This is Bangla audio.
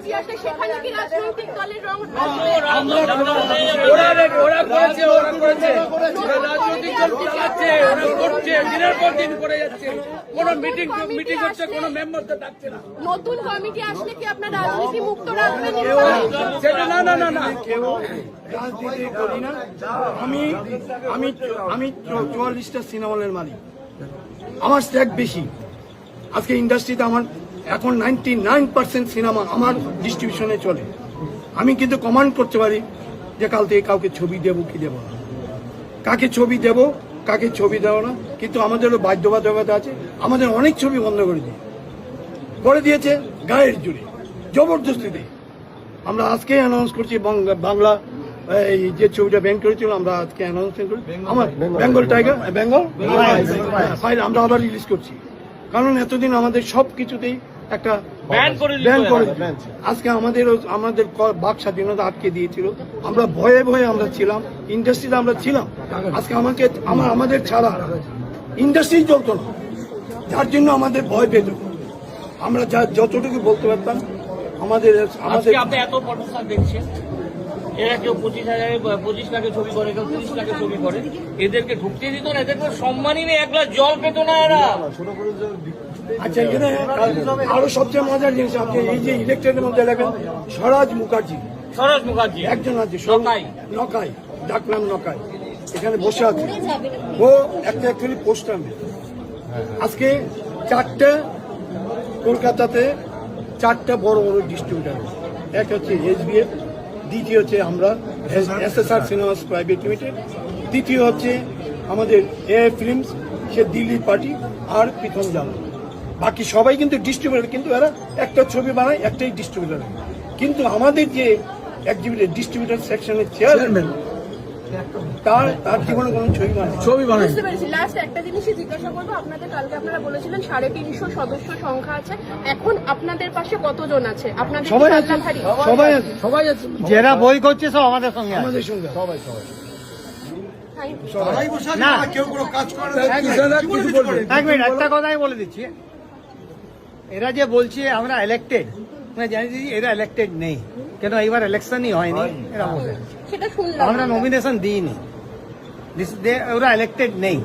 কমিটি আসে সেখানে কি রাজনৈতিক দলের রং ওরা করেছে রাজনৈতিক দল চালাচ্ছে, ওরা করছে, দিনের পর দিন করে যাচ্ছে। কোন মিটিং হচ্ছে, কোন মেম্বারদের ডাকছে না। নতুন কমিটি আসলে কি আপনার রাজনীতি মুক্ত রাখবেন? সেটা না না না না কেউ রাজনীতি করি না। আমি 44টা সিনেমা হলের মালিক, আমার স্ট্যাক বেশি। আজকে ইন্ডাস্ট্রিতে আমার এখন 99% সিনেমা আমার ডিস্ট্রিবিউশনে চলে। আমি কিন্তু কমান্ড করতে পারি যে কাল থেকে কাউকে ছবি দেবো কি দেবো না, কাকে ছবি দেব কাকে ছবি দেবো না। কিন্তু আমাদেরও বাধ্যবাধকতা আছে, আমাদের অনেক ছবি বন্ধ করে দিয়েছে গায়ের জোরে, জবরদস্তিতে। আমরা আজকে অ্যানাউন্স করছি বাংলা এই যে ছবিটা ব্যান করেছিল, আমরা আজকে অ্যানাউন্সমেন্ট করি আমার বেঙ্গল টাইগার, বেঙ্গল ফাইল আমরা আবার রিলিজ করছি। কারণ এতদিন আমাদের সব কিছুতেই একটা ব্যান করে আজকে আমাদের বাক স্বাধীনতা আটকে দিয়েছিল। আমরা ভয়ে আমরা ছিলাম, ইন্ডাস্ট্রিতে আমরা ছিলাম। আজকে আমাদের ছাড়া ইন্ডাস্ট্রি চলতো না, যার জন্য আমাদের ভয় পেত। আমরা যতটুকু বলতে পারতাম আমাদের আপনি এত প্রতিষ্ঠান দেখছেন, এরা কেউ 25 লাখে ছবি করে, কেউ 30 লাখে ছবি করে, এদেরকে ঢুকতে দিত না, এদেরকে সম্মানই নেই, এক গ্লাস জল পেত না এরা। আচ্ছা, এখানে আরো সবচেয়ে মজার জিনিস, আপনি এই যে ইলেকট্রেনের মধ্যে দেখেন স্বরাজ মুখার্জি একজন আছে, নকাই, ডাকনাম নকাই, এখানে বসে আছে। ও একটা অ্যাকচুয়ালি পোস্টার। আজকে কলকাতাতে 4টা বড় ডিস্ট্রিবিউটার, এক হচ্ছে SBF, দ্বিতীয় হচ্ছে আমরা SSR সিনেমাস প্রাইভেট লিমিটেড, তৃতীয় হচ্ছে আমাদের AI ফিল্মস, সে দিল্লি পার্টি, আর প্রীতম জাল। বাকি সবাই কিন্তু ডিস্ট্রিবিউটার, কিন্তু এরা একটা ছবি বানায়, একটাই ডিস্ট্রিবিউটার। কিন্তু আমাদের যে ডিস্ট্রিবিউটার সেকশনের চেয়ারম্যান, তার জীবনে কোনো ছবি বানায়। বুঝতে পেরেছি। লাস্ট একটা জিনিসই জিজ্ঞাসা করবো, আপনাদের কালকে আপনারা বলেছিলেন 350 সদস্য সংখ্যা আছে, এখন আপনাদের পাশে কতজন আছে? আপনাদের সবাই আছে, যারা বই করছে সব আমাদের সঙ্গে, সবাই না কেউ কোনো কাজ করে এক মিনিট, একটা কথাই বলে দিচ্ছি। এরা যে বলছে আমরা ইলেক্টেড, জানি এরা ইলেক্টেড নেই, কেন এইবার ইলেকশনই হয়নি। এরা বলে সেটা শুনলাম, আমরা নমিনেশন দিইনি, ওরা ইলেক্টেড নেই।